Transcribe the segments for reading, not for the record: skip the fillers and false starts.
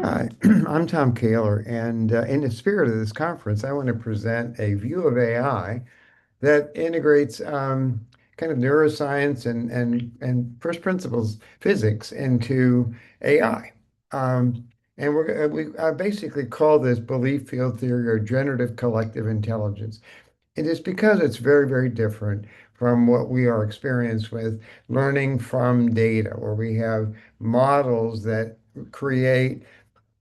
Hi, I'm Tom Kaler, and in the spirit of this conference, I want to present a view of AI that integrates kind of neuroscience and first principles physics into AI. Um, and we basically call this belief field theory or generative collective intelligence. It is because it's very, very different from what we are experienced with learning from data, where we have models that create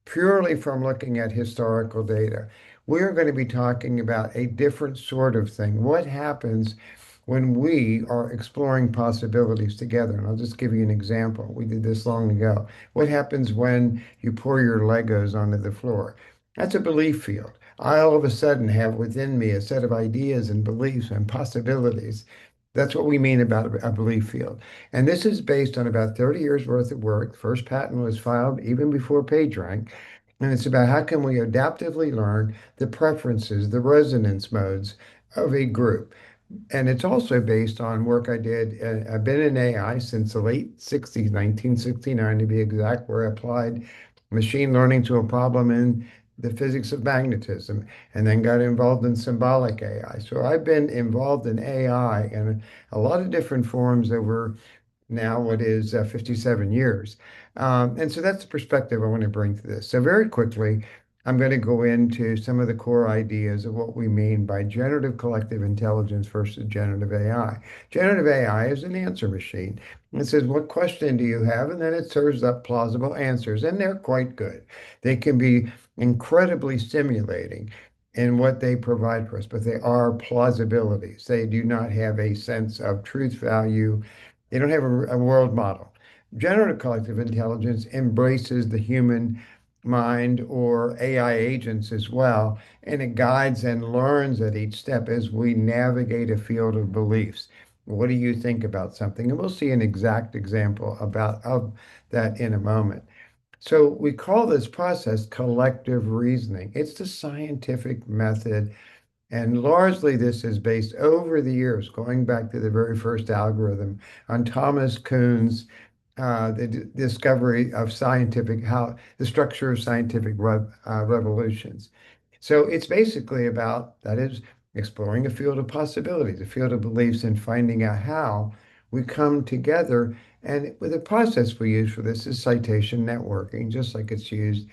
purely from looking at historical data. We're going to be talking about a different sort of thing. What happens when we are exploring possibilities together? And I'll just give you an example. We did this long ago. What happens when you pour your Legos onto the floor? That's a belief field. I all of a sudden have within me a set of ideas and beliefs and possibilities. That's what we mean about a belief field. And this is based on about 30 years worth of work. The first patent was filed even before PageRank. And it's about how can we adaptively learn the preferences, the resonance modes of a group. And it's also based on work I did. I've been in AI since the late 60s, 1969 to be exact, where I applied machine learning to a problem in the physics of magnetism and then got involved in symbolic AI. So I've been involved in AI in a lot of different forms over now what is 57 years. And so that's the perspective I want to bring to this. So very quickly, I'm going to go into some of the core ideas of what we mean by generative collective intelligence versus generative AI. Generative AI is an answer machine. It says, what question do you have? And then it serves up plausible answers, and they're quite good. They can be incredibly stimulating in what they provide for us, but they are plausibilities. They do not have a sense of truth value. They don't have a world model. Generative collective intelligence embraces the human mind or AI agents as well, and it guides and learns at each step as we navigate a field of beliefs. What do you think about something? And we'll see an exact example about of that in a moment. So we call this process collective reasoning. It's the scientific method, and largely this is based over the years, going back to the very first algorithm, on Thomas Kuhn's the discovery of scientific, how the structure of scientific revolutions. So it's basically about, that is, exploring a field of possibilities, a field of beliefs, and finding out how we come together. And the process we use for this is citation networking, just like it's used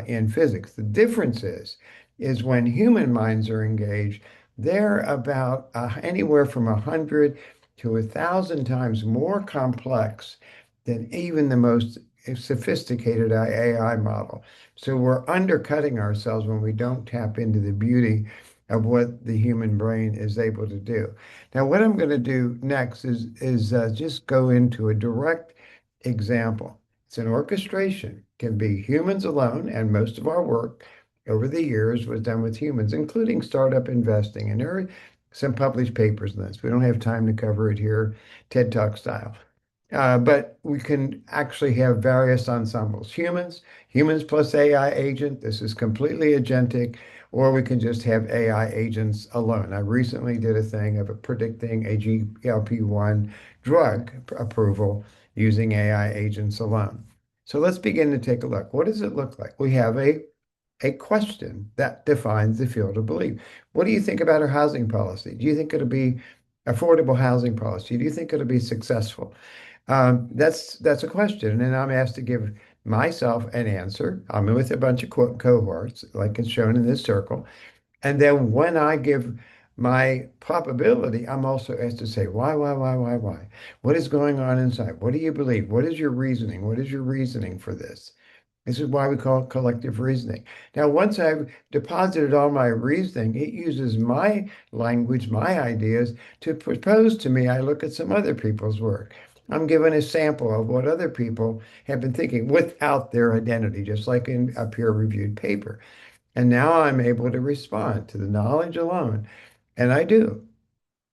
in physics. The difference is when human minds are engaged, they're about anywhere from 100 to 1,000 times more complex than even the most sophisticated AI model. So we're undercutting ourselves when we don't tap into the beauty of what the human brain is able to do. Now, what I'm going to do next is just go into a direct example. It's an orchestration. It can be humans alone, and most of our work over the years was done with humans, including startup investing. And there are some published papers on this. We don't have time to cover it here, TED Talk style. But we can actually have various ensembles. Humans plus AI agent. This is completely agentic, or we can just have AI agents alone. I recently did a thing of predicting a GLP-1 drug approval using AI agents alone. So let's begin to take a look. What does it look like? We have a question that defines the field of belief. What do you think about our housing policy? Do you think it'll be affordable housing policy? Do you think it'll be successful? That's a question, and I'm asked to give myself an answer. I'm with a bunch of cohorts, like it's shown in this circle, and then when I give my probability, I'm also asked to say why? What is going on inside? What do you believe? What is your reasoning? What is your reasoning for this? This is why we call it collective reasoning. Now, once I've deposited all my reasoning, it uses my language, my ideas to propose to me. I look at some other people's work. I'm given a sample of what other people have been thinking without their identity, just like in a peer-reviewed paper. And now I'm able to respond to the knowledge alone. And I do.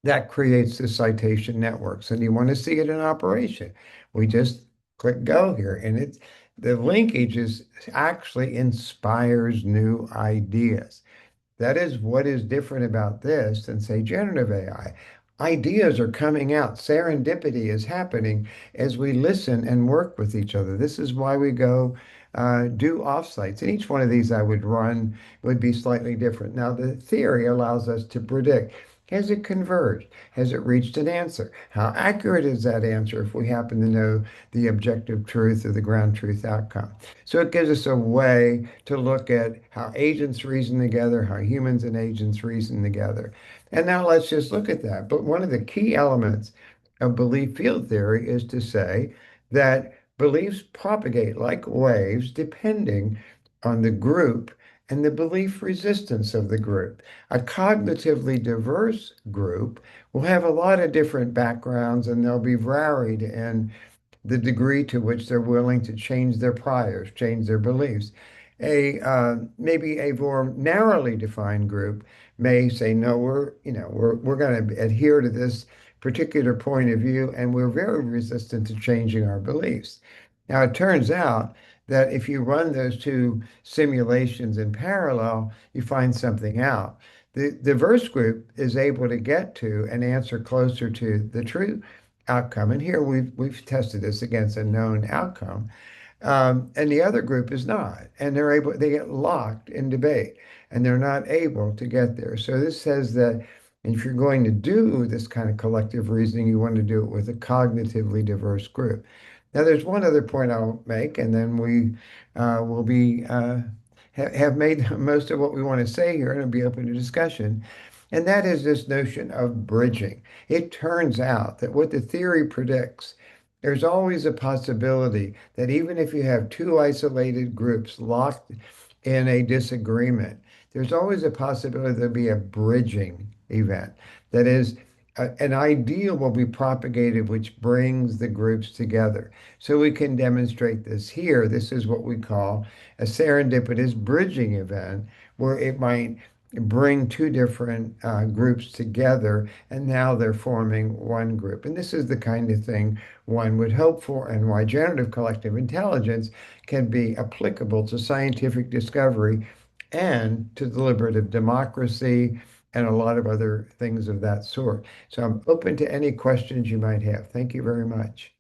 That creates the citation networks. And you want to see it in operation. We just click go here. And it's the linkage is actually inspires new ideas. That is what is different about this than, say, generative AI. ideas are coming out. Serendipity is happening as we listen and work with each other. This is why we go do offsites. And each one of these I would run would be slightly different. Now, the theory allows us to predict. Has it converged? Has it reached an answer? How accurate is that answer if we happen to know the objective truth or the ground truth outcome? So it gives us a way to look at how agents reason together, how humans and agents reason together. And now let's just look at that. But one of the key elements of belief field theory is to say that beliefs propagate like waves depending on the group and the belief resistance of the group. A cognitively diverse group will have a lot of different backgrounds and they'll be varied in the degree to which they're willing to change their priors, change their beliefs. A maybe a more narrowly defined group may say, no, we're going to adhere to this particular point of view, and we're very resistant to changing our beliefs. Now, it turns out that if you run those two simulations in parallel, you find something out. The diverse group is able to get to an answer closer to the true outcome. And here we've tested this against a known outcome. And the other group is not. And they get locked in debate and they're not able to get there. So this says that if you're going to do this kind of collective reasoning, you want to do it with a cognitively diverse group. Now, there's one other point I'll make, and then we will be have made most of what we want to say here, and it'll be open to discussion. And that is this notion of bridging. It turns out that what the theory predicts, there's always a possibility that even if you have two isolated groups locked in a disagreement, there's always a possibility there'll be a bridging event. That is, an ideal will be propagated which brings the groups together. So we can demonstrate this here. This is what we call a serendipitous bridging event, where it might bring two different groups together, and now they're forming one group. And this is the kind of thing one would hope for, and why generative collective intelligence can be applicable to scientific discovery and to deliberative democracy and a lot of other things of that sort. So I'm open to any questions you might have. Thank you very much.